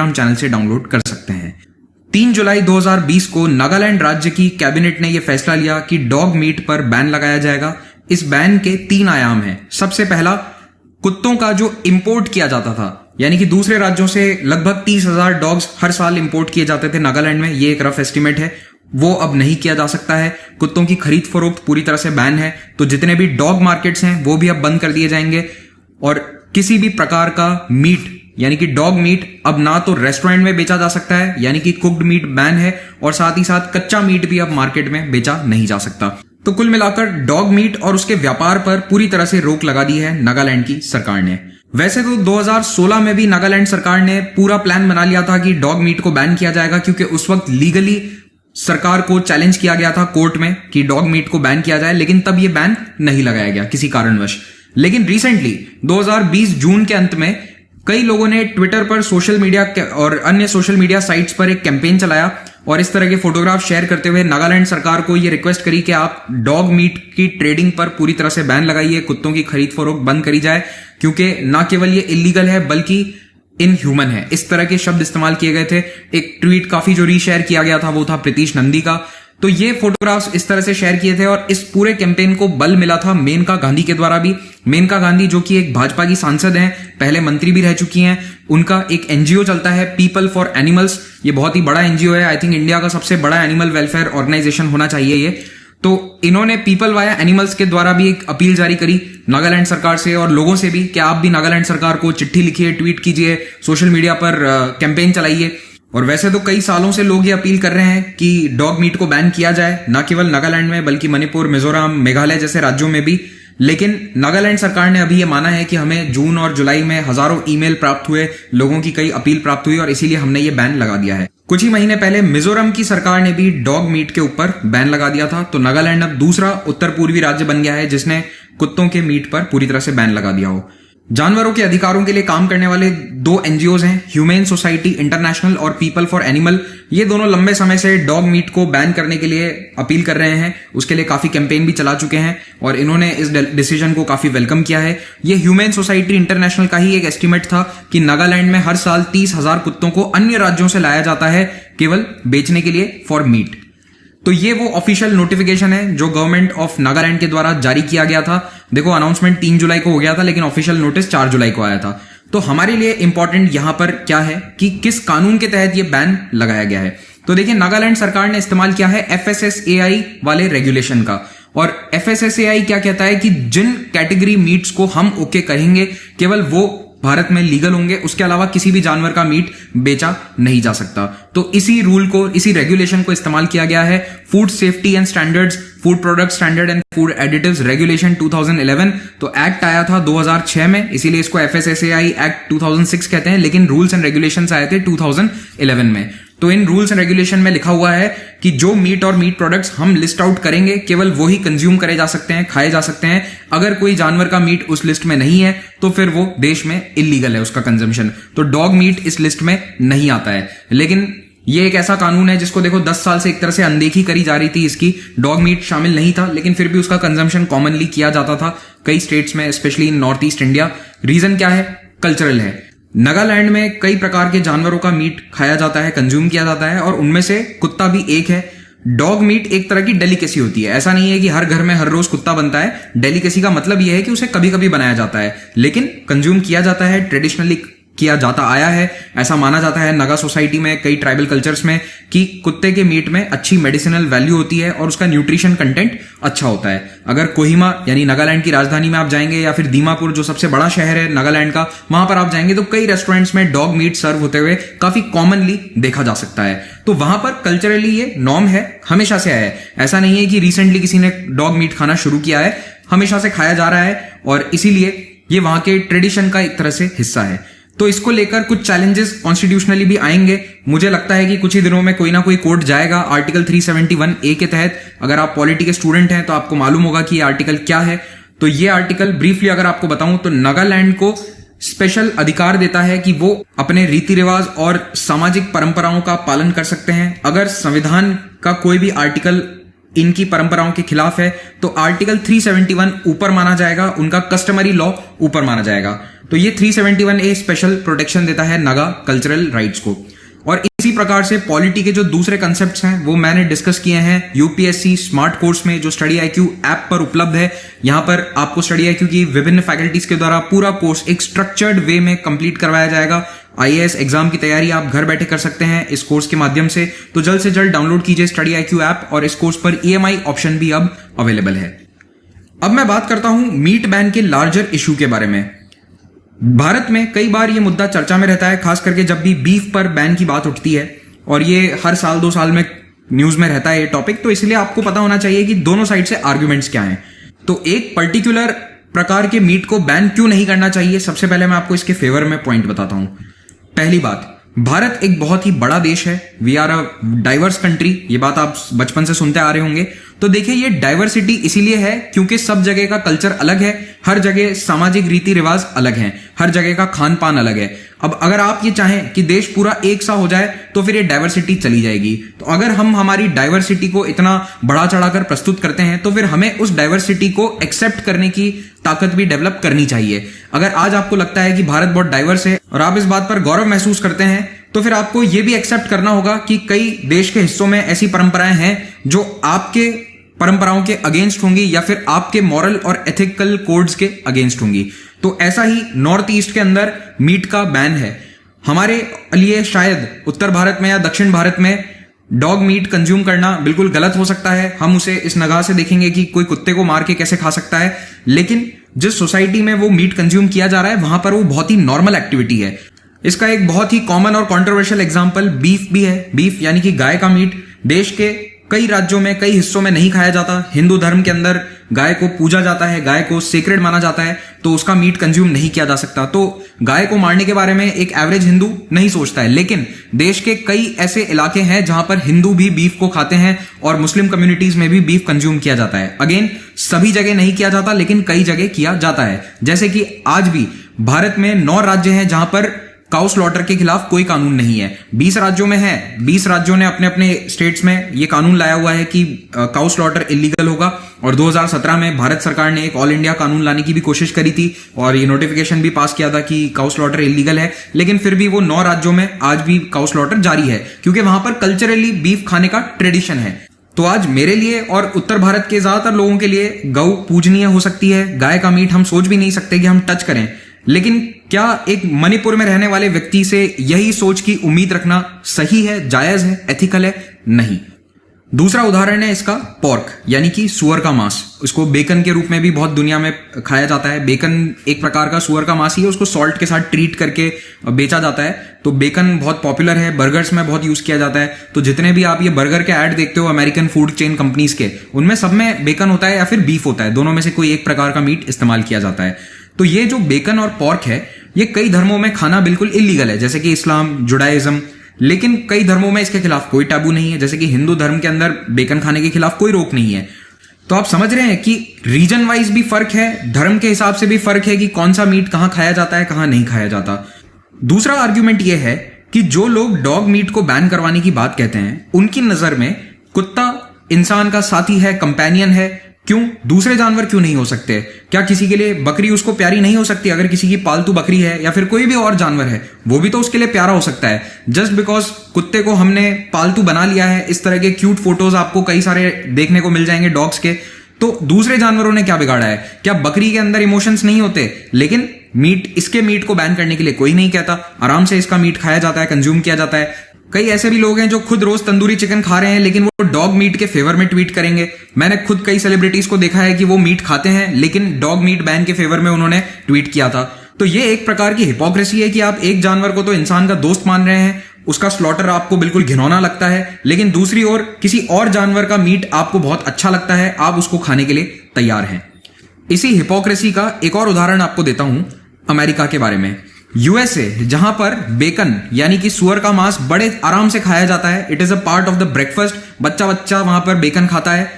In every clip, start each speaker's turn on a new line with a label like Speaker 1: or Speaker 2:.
Speaker 1: Telegram channel से download कर सकते हैं। 3 जुलाई 2020 को नागालैंड राज्य की कैबिनेट ने यह फैसला लिया कि डॉग मीट पर बैन लगाया जाएगा। इस बैन के 3 आयाम हैं। सबसे पहला, कुत्तों का जो इंपोर्ट किया जाता था, यानी कि दूसरे राज्यों से लगभग 30,000 डॉग्स हर साल इंपोर्ट किए जाते थे नागालैंड में, ये एक रफ एस्टिमेट है, वो अब नहीं किया जा सकता है। कुत्तों की खरीद फरोख्त पूरी तरह से बैन है। तो जितने भी डॉग मार्केट्स हैं वो भी अब बंद कर दिए जाएंगे और किसी भी प्रकार का मीट यानी कि डॉग मीट अब ना तो रेस्टोरेंट में बेचा जा सकता है, यानी कि कुक्ड मीट बैन है, और साथ ही साथ कच्चा मीट भी अब मार्केट में बेचा नहीं जा सकता। तो कुल मिलाकर डॉग मीट और उसके व्यापार पर पूरी तरह से रोक लगा दी है नागालैंड की सरकार ने। वैसे तो 2016 में भी नागालैंड सरकार ने पूरा प्लान बना लिया था कि डॉग मीट को बैन किया जाएगा, क्योंकि उस वक्त लीगली सरकार को चैलेंज किया गया था कोर्ट में कि डॉग मीट को बैन किया जाए, लेकिन तब यह बैन नहीं लगाया गया किसी कारणवश। लेकिन रिसेंटली 2020 जून के अंत में कई लोगों ने ट्विटर पर, सोशल मीडिया और अन्य सोशल मीडिया साइट्स पर एक कैंपेन चलाया और इस तरह के फोटोग्राफ शेयर करते हुए नागालैंड सरकार को यह रिक्वेस्ट करी कि आप डॉग मीट की ट्रेडिंग पर पूरी तरह से बैन लगाइए, कुत्तों की खरीद फरोख्त बंद करी जाए, क्योंकि न केवल ये इलीगल है बल्कि इनह्यूमन है। इस तरह के शब्द इस्तेमाल किए गए थे। एक ट्वीट काफी जो रीशेयर किया गया था वो था प्रीतीश नंदी का। तो ये फोटोग्राफ्स इस तरह से शेयर किए थे और इस पूरे कैंपेन को बल मिला था मेनका गांधी के द्वारा भी। मेनका गांधी जो कि एक भाजपा की सांसद हैं, पहले मंत्री भी रह चुकी हैं, उनका एक एनजीओ चलता है पीपल फॉर एनिमल्स। ये बहुत ही बड़ा एनजीओ है, आई थिंक इंडिया का सबसे बड़ा एनिमल वेलफेयर ऑर्गेनाइजेशन होना चाहिए ये। तो इन्होंने पीपल वाया एनिमल्स के द्वारा भी एक अपील जारी करी नागालैंड सरकार से और लोगों से भी कि आप भी नागालैंड सरकार को चिट्ठी लिखिए, ट्वीट कीजिए, सोशल मीडिया पर कैंपेन चलाइए। और वैसे तो कई सालों से लोग ये अपील कर रहे हैं कि डॉग मीट को बैन किया जाए, न केवल नागालैंड में बल्कि मणिपुर, मिजोरम, मेघालय जैसे राज्यों में भी। लेकिन नागालैंड सरकार ने अभी ये माना है कि हमें जून और जुलाई में हजारों ईमेल प्राप्त हुए, लोगों की कई अपील प्राप्त हुई और इसीलिए हमने ये बैन लगा दिया है। कुछ ही महीने पहले मिजोरम की सरकार ने भी डॉग मीट के ऊपर बैन लगा दिया था। तो नागालैंड अब दूसरा उत्तर पूर्वी राज्य बन गया है जिसने कुत्तों के मीट पर पूरी तरह से बैन लगा दिया हो। जानवरों के अधिकारों के लिए काम करने वाले 2 एनजीओज हैं, ह्यूमेन सोसाइटी इंटरनेशनल और पीपल फॉर एनिमल। ये दोनों लंबे समय से डॉग मीट को बैन करने के लिए अपील कर रहे हैं, उसके लिए काफी कैंपेन भी चला चुके हैं और इन्होंने इस डिसीजन को काफी वेलकम किया है। ये ह्यूमेन सोसाइटी इंटरनेशनल का ही एक एस्टिमेट था कि नागालैंड में हर साल 30,000 कुत्तों को अन्य राज्यों से लाया जाता है केवल बेचने के लिए फॉर मीट। तो ये वो ऑफिशियल नोटिफिकेशन है जो गवर्नमेंट ऑफ नागालैंड के द्वारा जारी किया गया था। देखो, अनाउंसमेंट 3 जुलाई को हो गया था लेकिन ऑफिशियल नोटिस 4 जुलाई को आया था। तो हमारे लिए इंपॉर्टेंट यहां पर क्या है कि किस कानून के तहत ये बैन लगाया गया है। तो देखिए, नागालैंड सरकार ने इस्तेमाल किया है FSSAI वाले रेगुलेशन का। और FSSAI क्या कहता है कि जिन कैटेगरी मीट्स को हम ओके करेंगे केवल वो भारत में लीगल होंगे, उसके अलावा किसी भी जानवर का मीट बेचा नहीं जा सकता। तो इसी रूल को, इसी रेगुलेशन को इस्तेमाल किया गया है। Food safety and standards, food product standard and food additives regulation 2011। तो एक्ट आया था 2006 में, इसीलिए इसको FSSAI एक्ट 2006 कहते हैं, लेकिन रूल्स एंड रेगुलेशंस आए थे 2011 में। तो इन रूल्स एंड रेगुलेशन में लिखा हुआ है कि जो मीट और मीट प्रोडक्ट्स हम लिस्ट आउट करेंगे केवल वो ही कंज्यूम करे जा सकते हैं, खाए जा सकते हैं। अगर कोई जानवर का मीट उस लिस्ट में नहीं है तो फिर वो देश में इलीगल है उसका कंजम्पशन। तो डॉग मीट इस लिस्ट में नहीं आता है। लेकिन ये एक ऐसा कानून है जिसको देखो 10 साल से एक तरह से अनदेखी करी जा रही थी। इसकी डॉग मीट शामिल नहीं था लेकिन फिर भी उसका कंजम्पशन कॉमनली किया जाता था कई स्टेट्स में, specially in north east India. Region क्या है? कल्चरल है। नागालैंड में कई प्रकार के जानवरों का मीट खाया जाता है, कंज्यूम किया जाता है और उनमें से कुत्ता भी एक है। डॉग मीट एक तरह की डेलिकेसी होती है। ऐसा नहीं है कि हर घर में हर रोज कुत्ता बनता है। डेलिकेसी का मतलब यह है कि उसे कभी कभी बनाया जाता है लेकिन कंज्यूम किया जाता है, ट्रेडिशनली किया जाता आया है। ऐसा माना जाता है नागा सोसाइटी में, कई ट्राइबल कल्चर्स में, कि कुत्ते के मीट में अच्छी मेडिसिनल वैल्यू होती है और उसका न्यूट्रिशन कंटेंट अच्छा होता है। अगर कोहिमा यानी नागालैंड की राजधानी में आप जाएंगे या फिर दीमापुर जो सबसे बड़ा शहर है नागालैंड का, वहां पर आप जाएंगे तो कई रेस्टोरेंट्स में डॉग मीट सर्व होते हुए काफी कॉमनली देखा जा सकता है। तो वहां पर कल्चरली ये नॉर्म है, हमेशा से आया है। ऐसा नहीं है कि रिसेंटली किसी ने डॉग मीट खाना शुरू किया है, हमेशा से खाया जा रहा है और इसीलिए ये वहां के ट्रेडिशन का एक तरह से हिस्सा है। तो इसको लेकर कुछ चैलेंजेस कॉन्स्टिट्यूशनली भी आएंगे। मुझे लगता है कि कुछ ही दिनों में कोई ना कोई कोर्ट जाएगा आर्टिकल 371A के तहत। अगर आप पॉलिटी के स्टूडेंट हैं तो आपको मालूम होगा कि ये आर्टिकल क्या है। तो ये आर्टिकल ब्रीफली अगर आपको बताऊं तो नागालैंड को स्पेशल अधिकार देता है कि वो अपने रीति रिवाज और सामाजिक परंपराओं का पालन कर सकते हैं। अगर संविधान का कोई भी आर्टिकल इनकी परंपराओं के खिलाफ है तो आर्टिकल 371 ऊपर माना जाएगा, उनका कस्टमरी लॉ ऊपर माना जाएगा। तो ये 371A स्पेशल प्रोटेक्शन देता है नागा कल्चरल राइट्स को। और इसी प्रकार से पॉलिटी के जो दूसरे कंसेप्ट्स हैं वो मैंने डिस्कस किए हैं यूपीएससी स्मार्ट कोर्स में, जो स्टडी आईक्यू ऐप पर उपलब्ध है। यहां पर आपको स्टडी आईक्यू की विभिन्न फैकल्टीज के द्वारा पूरा कोर्स एक स्ट्रक्चर्ड वे में कंप्लीट करवाया जाएगा। आईएएस एग्जाम की तैयारी आप घर बैठे कर सकते हैं इस कोर्स के माध्यम से। तो जल्द से जल्द डाउनलोड कीजिए स्टडी आईक्यू ऐप, और इस कोर्स पर ईएमआई ऑप्शन भी अब अवेलेबल है। अब मैं बात करता हूं मीट बैन के लार्जर इशू के बारे में। भारत में कई बार ये मुद्दा चर्चा में रहता है, खास करके जब भी बीफ पर बैन की बात उठती है, और ये हर साल 2 साल में न्यूज में रहता है ये टॉपिक। तो इसलिए आपको पता होना चाहिए कि दोनों साइड से आर्ग्यूमेंट्स क्या हैं। तो एक पर्टिकुलर प्रकार के मीट को बैन क्यों नहीं करना चाहिए, सबसे पहले मैं आपको इसके फेवर में पॉइंट बताता हूं। पहली बात, भारत एक बहुत ही बड़ा देश है, we are a diverse country, ये बात आप बचपन से सुनते आ रहे होंगे। तो देखिए ये डाइवर्सिटी इसीलिए है क्योंकि सब जगह का कल्चर अलग है, हर जगह सामाजिक रीति रिवाज अलग हैं, हर जगह का खान पान अलग है। अब अगर आप ये चाहें कि देश पूरा एक सा हो जाए तो फिर ये डाइवर्सिटी चली जाएगी। तो अगर हम हमारी डाइवर्सिटी को इतना बढ़ा चढ़ाकर प्रस्तुत करते हैं तो फिर हमें उस डाइवर्सिटी को एक्सेप्ट करने की ताकत भी डेवलप करनी चाहिए। अगर आज आपको लगता है कि भारत बहुत डाइवर्स है और आप इस बात पर गौरव महसूस करते हैं, तो फिर आपको यह भी एक्सेप्ट करना होगा कि कई देश के हिस्सों में ऐसी परंपराएं हैं जो आपके परंपराओं के अगेंस्ट होंगी या फिर आपके मॉरल और एथिकल कोड्स के अगेंस्ट होंगी। तो ऐसा ही नॉर्थ ईस्ट के अंदर मीट का बैन है। हमारे लिए शायद उत्तर भारत में या दक्षिण भारत में डॉग मीट कंज्यूम करना बिल्कुल गलत हो सकता है, हम उसे इस निगाह से देखेंगे कि कोई कुत्ते को मार के कैसे खा सकता है। लेकिन जिस सोसाइटी में वो मीट कंज्यूम किया जा रहा है वहां पर वो बहुत ही नॉर्मल एक्टिविटी है। इसका एक बहुत ही कॉमन और कंट्रोवर्शियल एग्जांपल बीफ भी है। बीफ यानी कि गाय का मीट देश के कई राज्यों में, कई हिस्सों में नहीं खाया जाता। हिंदू धर्म के अंदर गाय को पूजा जाता है, गाय को सेक्रेड माना जाता है, तो उसका मीट कंज्यूम नहीं किया जा सकता। तो गाय को मारने के बारे में एक एवरेज हिंदू नहीं सोचता है। लेकिन देश के कई ऐसे इलाके हैं जहां पर हिंदू भी बीफ को खाते हैं और मुस्लिम कम्युनिटीज में भी बीफ कंज्यूम किया जाता है। अगेन सभी जगह नहीं किया जाता लेकिन कई जगह किया जाता है। जैसे कि आज भी भारत में 9 राज्य हैं जहां पर काउ स्लॉटर के खिलाफ कोई कानून नहीं है। 20 राज्यों में है, 20 राज्यों ने अपने अपने स्टेट्स में ये कानून लाया हुआ है कि काउ स्लॉटर इलीगल होगा। और 2017 में भारत सरकार ने एक ऑल इंडिया कानून लाने की भी कोशिश करी थी और ये नोटिफिकेशन भी पास किया था कि काउ स्लॉटर इलीगल है। लेकिन फिर भी वो 9 राज्यों में आज भी काउ स्लॉटर जारी है क्योंकि वहां पर कल्चरली बीफ खाने का ट्रेडिशन है। तो आज मेरे लिए और उत्तर भारत के ज्यादातर लोगों के लिए गौ पूजनीय हो सकती है। गाय का मीट हम सोच भी नहीं सकते कि हम टच करें। लेकिन क्या एक मणिपुर में रहने वाले व्यक्ति से यही सोच की उम्मीद रखना सही है, जायज है, एथिकल है? नहीं। दूसरा उदाहरण है इसका पोर्क यानी कि सुअर का मांस। इसको बेकन के रूप में भी बहुत दुनिया में खाया जाता है। बेकन एक प्रकार का सुअर का मांस ही है, उसको सॉल्ट के साथ ट्रीट करके बेचा जाता है। तो बेकन बहुत पॉपुलर है, बर्गर्स में बहुत यूज किया जाता है। तो जितने भी आप ये बर्गर के ऐड देखते हो अमेरिकन फूड चेन कंपनीज के, उनमें सब में बेकन होता है या फिर बीफ होता है, दोनों में से कोई एक प्रकार का मीट इस्तेमाल किया जाता है। तो ये जो बेकन और पोर्क है ये कई धर्मों में खाना बिल्कुल इलीगल है, जैसे कि इस्लाम, जुडाइज्म। लेकिन कई धर्मों में इसके खिलाफ कोई टैबू नहीं है, जैसे कि हिंदू धर्म के अंदर बेकन खाने के खिलाफ कोई रोक नहीं है। तो आप समझ रहे हैं कि रीजन वाइज भी फर्क है, धर्म के हिसाब से भी फर्क है कि कौन सा मीट कहां खाया जाता है, कहां नहीं खाया जाता। दूसरा आर्ग्यूमेंट यह है कि जो लोग डॉग मीट को बैन करवाने की बात कहते हैं उनकी नजर में कुत्ता इंसान का साथी है, कंपेनियन है। क्यों? दूसरे जानवर क्यों नहीं हो सकते? क्या किसी के लिए बकरी उसको प्यारी नहीं हो सकती? अगर किसी की पालतू बकरी है या फिर कोई भी और जानवर है वो भी तो उसके लिए प्यारा हो सकता है। जस्ट बिकॉज कुत्ते को हमने पालतू बना लिया है, इस तरह के क्यूट फोटोज आपको कई सारे देखने को मिल जाएंगे डॉग्स के, तो दूसरे जानवरों ने क्या बिगाड़ा है? क्या बकरी के अंदर इमोशंस नहीं होते? लेकिन इसके मीट को बैन करने के लिए कोई नहीं कहता, आराम से इसका मीट खाया जाता है, कंज्यूम किया जाता है। कई ऐसे भी लोग हैं जो खुद रोज तंदूरी चिकन खा रहे हैं लेकिन वो डॉग मीट के फेवर में ट्वीट करेंगे। मैंने खुद कई सेलिब्रिटीज को देखा है कि वो मीट खाते हैं लेकिन डॉग मीट बैन के फेवर में उन्होंने ट्वीट किया था। तो ये एक प्रकार की हिपोक्रेसी है कि आप एक जानवर को तो इंसान का दोस्त मान रहे हैं, उसका स्लॉटर आपको बिल्कुल घिनौना लगता है, लेकिन दूसरी ओर किसी और जानवर का मीट आपको बहुत अच्छा लगता है, आप उसको खाने के लिए तैयार हैं। इसी हिपोक्रेसी का एक और उदाहरण आपको देता हूं अमेरिका के बारे में। यूएसए, जहां पर बेकन यानी कि सुअर का मांस बड़े आराम से खाया जाता है, it is a part of the breakfast, बच्चा बच्चा वहां पर बेकन खाता है।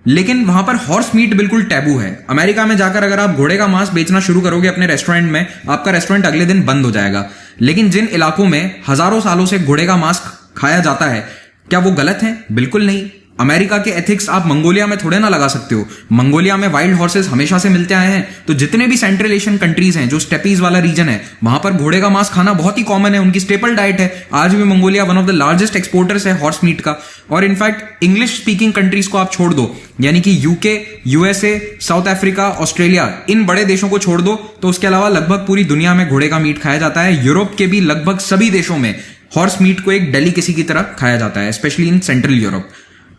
Speaker 1: लेकिन वहां पर हॉर्स मीट बिल्कुल टैबू है। अमेरिका में जाकर अगर आप घोड़े का मांस बेचना शुरू करोगे अपने रेस्टोरेंट में, आपका रेस्टोरेंट अगले दिन बंद हो जाएगा। लेकिन जिन इलाकों में हजारों सालों से घोड़े का मांस खाया जाता है, क्या वो गलत है? बिल्कुल नहीं। अमेरिका के एथिक्स आप मंगोलिया में थोड़े ना लगा सकते हो। मंगोलिया में वाइल्ड हॉर्सेस हमेशा से मिलते आए हैं, तो जितने भी सेंट्रल एशियन कंट्रीज हैं, जो स्टेपीज वाला रीजन है, वहां पर घोड़े का मांस खाना बहुत ही कॉमन है, उनकी स्टेपल डाइट है। आज भी Mongolia one of the largest exporters है हॉर्स मीट का। और इनफैक्ट इंग्लिश स्पीकिंग कंट्रीज को आप छोड़ दो, यानी कि UK, USA, South Africa, Australia, इन बड़े देशों को छोड़ दो तो उसके अलावा लगभग पूरी दुनिया में घोड़े का मीट खाया जाता है। यूरोप के भी लगभग सभी देशों में हॉर्स मीट को एक डेलिकेसी की तरह खाया जाता है, स्पेशली इन सेंट्रल यूरोप।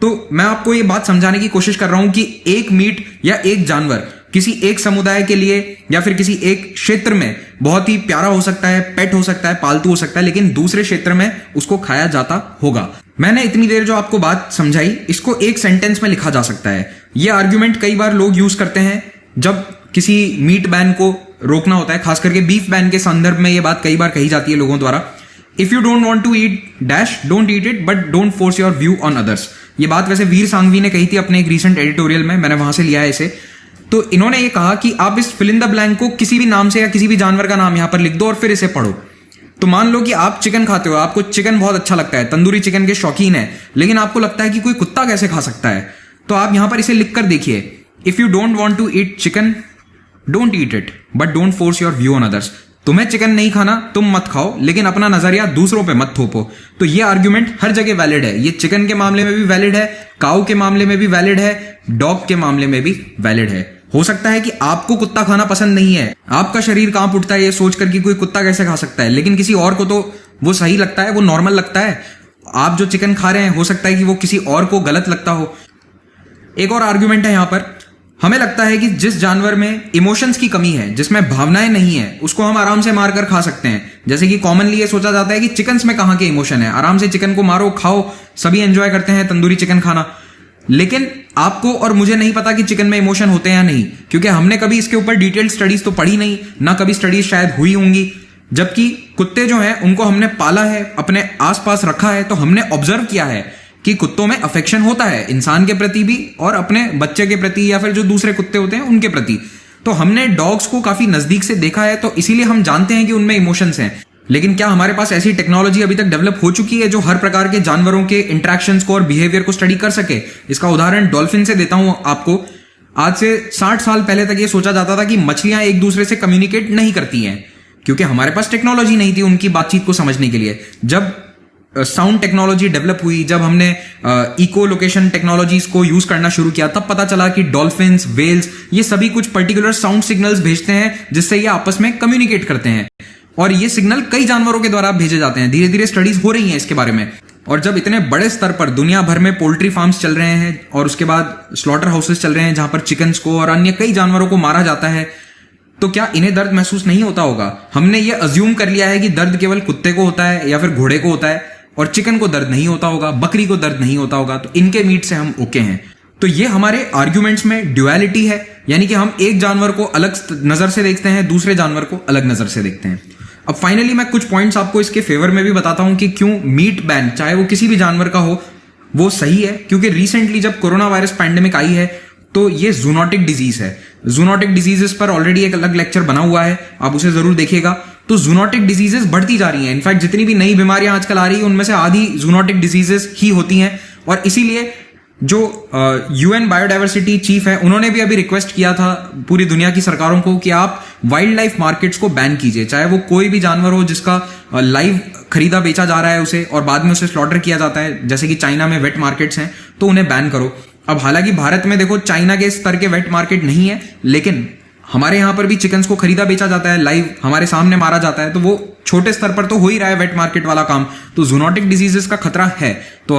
Speaker 1: तो मैं आपको ये बात समझाने की कोशिश कर रहा हूं कि एक मीट या एक जानवर किसी एक समुदाय के लिए या फिर किसी एक क्षेत्र में बहुत ही प्यारा हो सकता है, पेट हो सकता है, पालतू हो सकता है, लेकिन दूसरे क्षेत्र में उसको खाया जाता होगा। मैंने इतनी देर जो आपको बात समझाई, इसको एक सेंटेंस में लिखा जा सकता है। ये आर्ग्यूमेंट कई बार लोग यूज करते हैं जब किसी मीट बैन को रोकना होता है, खास करके बीफ बैन के संदर्भ में ये बात कई बार कही जाती है लोगों द्वारा। If you don't want to eat dash, don't eat it, but don't force your view on others. ये बात वैसे वीर सांघवी ने कही थी अपने एक रीसेंट एडिटोरियल में, मैंने वहां से लिया है इसे। तो इन्होंने ये कहा कि आप इस फिल इन द ब्लैंक को किसी भी नाम से या किसी भी जानवर का नाम यहां पर लिख दो और फिर इसे पढ़ो। तो मान लो कि आप चिकन खाते हो, आपको चिकन बहुत अच्छा लगता है, तंदूरी चिकन के शौकीन है, लेकिन आपको लगता है कि कोई कुत्ता कैसे खा सकता है, तो आप यहां पर इसे लिखकर देखिए, if you don't want to eat chicken, don't eat it, but don't force your view on others. तुम्हें चिकन नहीं खाना, तुम मत खाओ, लेकिन अपना नजरिया दूसरों पे मत थोपो। तो ये आर्ग्यूमेंट हर जगह वैलिड है। ये चिकन के मामले में भी वैलिड है, काऊ के मामले में भी वैलिड है, डॉग के मामले में भी वैलिड है। हो सकता है कि आपको कुत्ता खाना पसंद नहीं है, आपका शरीर कांप उठता है ये सोचकर कि कोई कुत्ता कैसे खा सकता है, लेकिन किसी और को तो वो सही लगता है, वो नॉर्मल लगता है। आप जो चिकन खा रहे हैं, हो सकता है कि वो किसी और को गलत लगता हो। एक और आर्ग्यूमेंट है यहां पर, हमें लगता है कि जिस जानवर में इमोशंस की कमी है, जिसमें भावनाएं नहीं है, उसको हम आराम से मारकर खा सकते हैं। जैसे कि कॉमनली ये सोचा जाता है कि चिकन्स में कहां के इमोशन है, आराम से चिकन को मारो, खाओ, सभी एंजॉय करते हैं तंदूरी चिकन खाना। लेकिन आपको और मुझे नहीं पता कि चिकन में इमोशन होते हैं या नहीं, क्योंकि हमने कभी इसके ऊपर डिटेल्ड स्टडीज तो पढ़ी नहीं, ना कभी स्टडीज शायद हुई होंगी। जबकि कुत्ते जो हैं उनको हमने पाला है, अपने आसपास रखा है, तो हमने ऑब्जर्व किया है कि कुत्तों में अफेक्शन होता है, इंसान के प्रति भी और अपने बच्चे के प्रति या फिर जो दूसरे कुत्ते होते हैं उनके प्रति। तो हमने डॉग्स को काफी नजदीक से देखा है, तो इसीलिए हम जानते हैं कि उनमें इमोशंस हैं। लेकिन क्या हमारे पास ऐसी टेक्नोलॉजी अभी तक डेवलप हो चुकी है जो हर प्रकार के जानवरों के इंटरेक्शंस को और बिहेवियर को स्टडी कर सके? इसका उदाहरण डॉल्फिन से देता हूं आपको। आज से 60 साल पहले तक ये सोचा जाता था कि मछलियां एक दूसरे से कम्युनिकेट नहीं करती हैं, क्योंकि हमारे पास टेक्नोलॉजी नहीं थी उनकी बातचीत को समझने के लिए। जब साउंड टेक्नोलॉजी डेवलप हुई, जब हमने इको लोकेशन टेक्नोलॉजीज को यूज करना शुरू किया, तब पता चला कि डॉल्फिन्स, वेल्स, ये सभी कुछ पर्टिकुलर साउंड सिग्नल्स भेजते हैं जिससे ये आपस में कम्युनिकेट करते हैं। और ये सिग्नल कई जानवरों के द्वारा भेजे जाते हैं। धीरे धीरे स्टडीज हो रही हैं इसके बारे में। और जब इतने बड़े स्तर पर दुनिया भर में पोल्ट्री फार्म्स चल रहे हैं और उसके बाद स्लॉटर हाउसेस चल रहे हैं जहां पर चिकन्स को और अन्य कई जानवरों को मारा जाता है, तो क्या इन्हें दर्द महसूस नहीं होता होगा? हमने ये अज्यूम कर लिया है कि दर्द केवल कुत्ते को होता है या फिर घोड़े को होता है, और चिकन को दर्द नहीं होता होगा, बकरी को दर्द नहीं होता होगा, तो इनके मीट से हम ओके हैं। तो ये हमारे आर्ग्यूमेंट्स में ड्युअलिटी है, यानी कि हम एक जानवर को अलग नजर से देखते हैं, दूसरे जानवर को अलग नजर से देखते हैं। अब फाइनली मैं कुछ पॉइंट्स आपको इसके फेवर में भी बताता हूं कि क्यों मीट बैन, चाहे वो किसी भी जानवर का हो, वो सही है। क्योंकि रिसेंटली जब कोरोना वायरस पैंडेमिक आई है, तो ये जूनोटिक डिजीज है। जूनोटिक डिजीजेस पर ऑलरेडी एक अलग लेक्चर बना हुआ है, आप उसे जरूर देखिएगा। तो जूनोटिक डिजीजेस बढ़ती जा रही हैं। इनफैक्ट जितनी भी नई बीमारियां आजकल आ रही है, उनमें से आधी जूनोटिक डिजीजेस ही होती हैं। और इसीलिए जो यूएन बायोडाइवर्सिटी चीफ है, उन्होंने भी अभी रिक्वेस्ट किया था पूरी दुनिया की सरकारों को कि आप वाइल्ड लाइफ मार्केट्स को बैन कीजिए, चाहे वो कोई भी जानवर हो जिसका लाइव खरीदा बेचा जा रहा है उसे, और बाद में उसे स्लॉटर किया जाता है, जैसे कि चाइना में वेट मार्केट्स हैं, तो उन्हें बैन करो। अब हालांकि भारत में देखो चाइना के स्तर के वेट मार्केट नहीं है, लेकिन हमारे यहां पर भी चिकन्स को खरीदा बेचा जाता है, लाइव हमारे सामने मारा जाता है, तो वो छोटे स्तर पर तो हो ही रहा है वेट मार्केट वाला काम। तो जूनोटिक डिजीजेस का खतरा है। तो